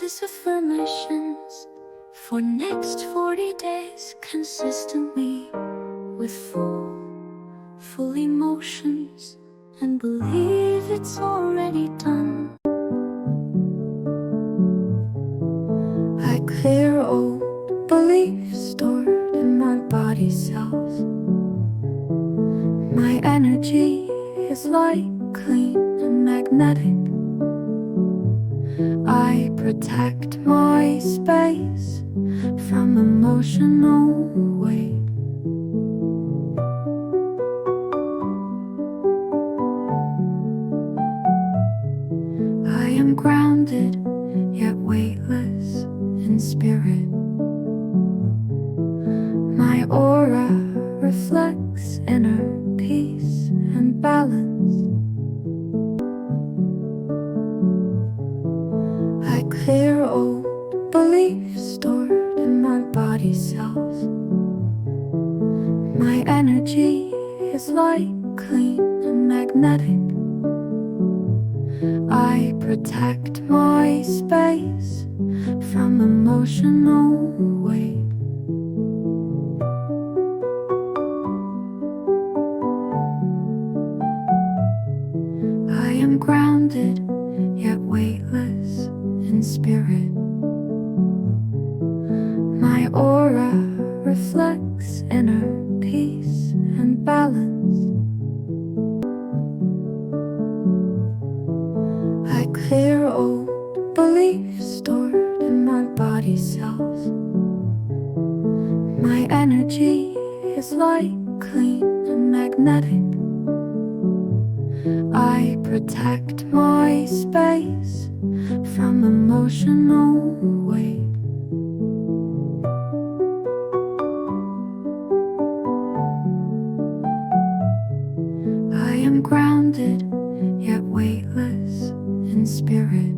Practice affirmations for next 40 days consistently with full emotions, and believe it's already done. I clear old beliefs stored in my body cells. My energy is light, clean, and magnetic. I protect my space from emotional weight. I am grounded, yet weightless in spirit. My aura reflects inner peace and balance. I clear old beliefs stored in my body cells. My energy is light, clean, and magnetic. I protect my space from emotional weight. I am grounded, yet weightless in spirit. My aura reflects inner peace and balance. I clear old beliefs stored in my body cells. My energy is light, clean, and magnetic. I protect my space from emotional weight. I am grounded, yet weightless in spirit.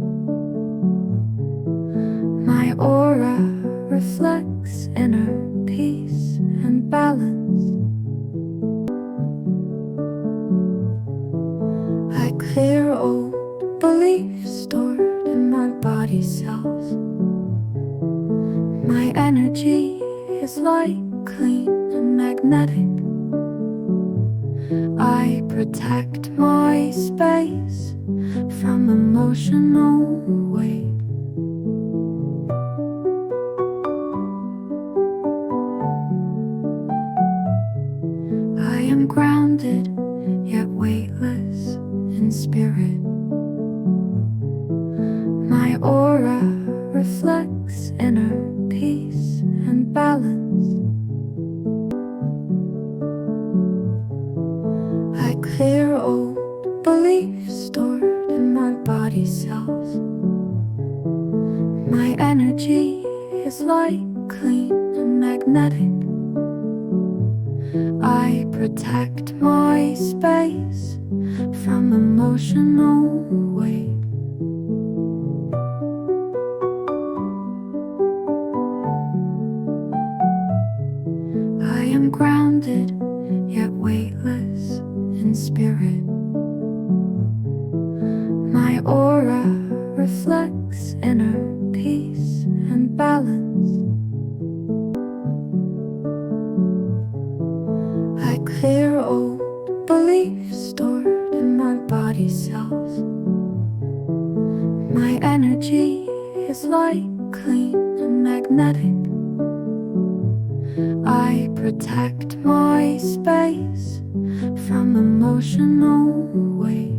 My aura reflects inner peace and balance. I clear old beliefs stored in my body cells. My energy is light, clean, and magnetic. I protect my space from emotional weight. I am grounded, yet weightless in spirit. My aura reflects inner peace and balance. I clear old beliefs stored in my body cells. My energy is light, clean, and magnetic. I protect my space from emotional weight. I am grounded, yet weightless in spirit. My aura reflects inner peace and balance. I clear old beliefs stored in my body cells. My energy is light, clean, and magnetic. I protect my space from emotional weight.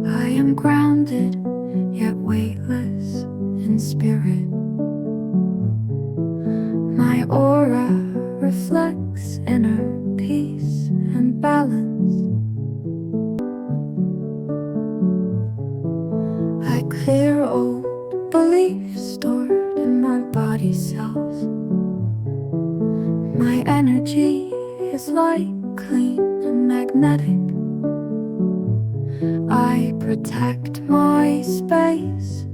I am grounded, yet weightless in spirit. My aura reflects inner peace and balance. I clear old beliefs stored in my body cells. My energy is light, clean, and magnetic. I protect my space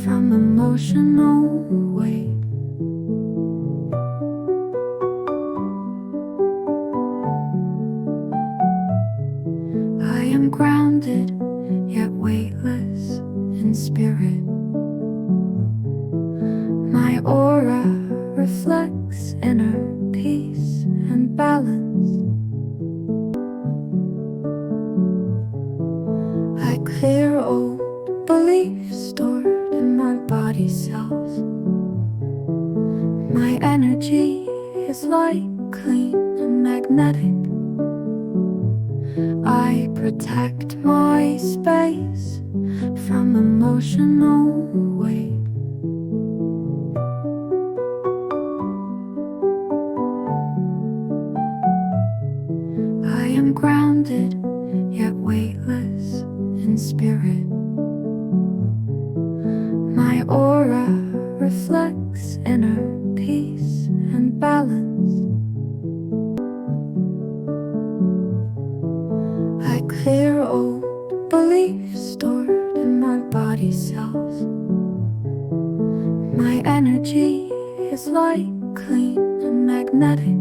from emotional weight. aura reflects inner peace and balance. I clear old beliefs stored in my body cells. My energy is light, clean, and magnetic. I protect my space from emotional weight. I am grounded, yet weightless in spirit. My aura reflects inner peace and balance. I clear old beliefs stored in my body cells. My energy is light, clean, and magnetic.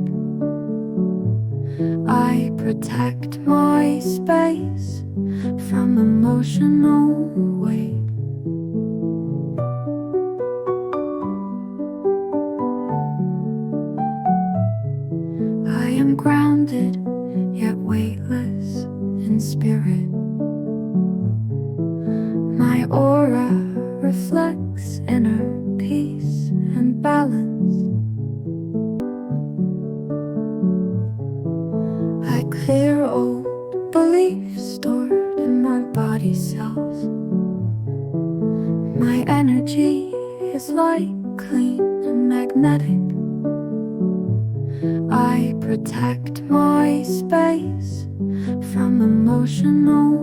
I protect my space from emotional weight. I am grounded, yet weightless in spirit. My aura reflects inner peace and balance. I clear old beliefs stored in my body cells. My energy is light, clean, and magnetic. I protect my space from emotional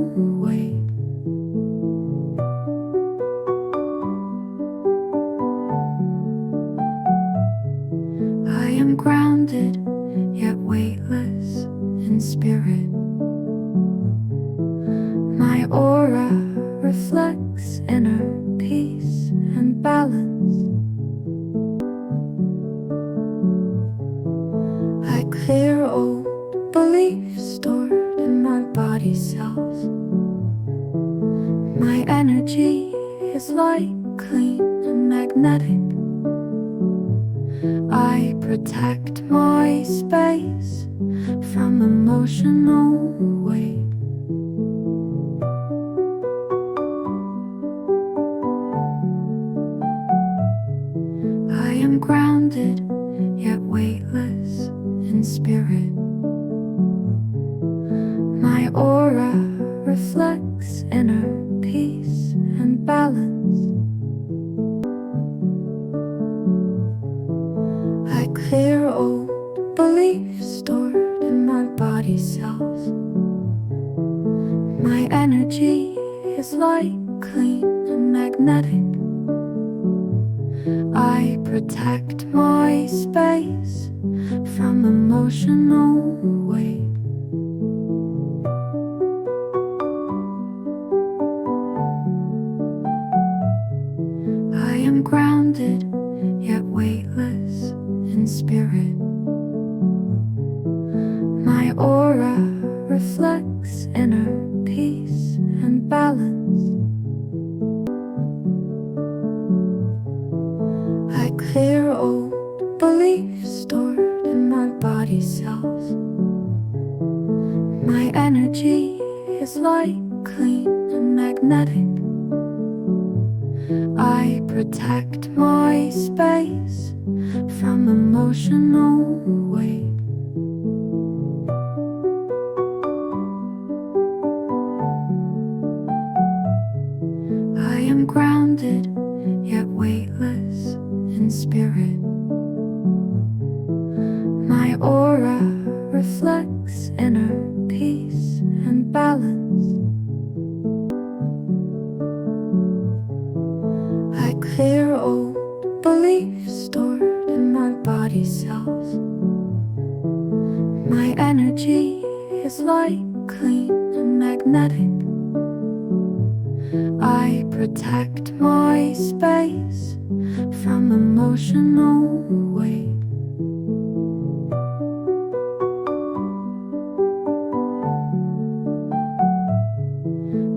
weight. I am grounded, yet weightless in spirit. My aura reflects inner peace and balance. I clear old beliefs stored in my body cells. My energy is light, clean, and magnetic. I protect my space from emotional weight. I am grounded, yet weightless in spirit. My aura reflects inner peace and balance. I clear old beliefs stored in my body cells. My energy is light, clean, and magnetic. I protect my space from emotional weight. I am grounded, yet weightless in spirit. My aura reflects inner peace and balance. I clear old beliefs stored in my body cells. My energy is light, clean, and magnetic. I protect my space from emotional weight. I am grounded, yet weightless in spirit. My aura reflects inner peace and balance. I clear old beliefs stored in my body cells. My energy is light, clean, and magnetic. I protect my space from emotional weight.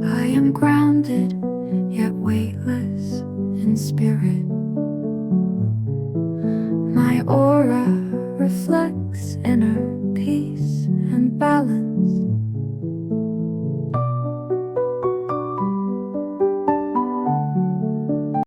I am grounded, yet weightless in spirit. My aura reflects inner peace and balance.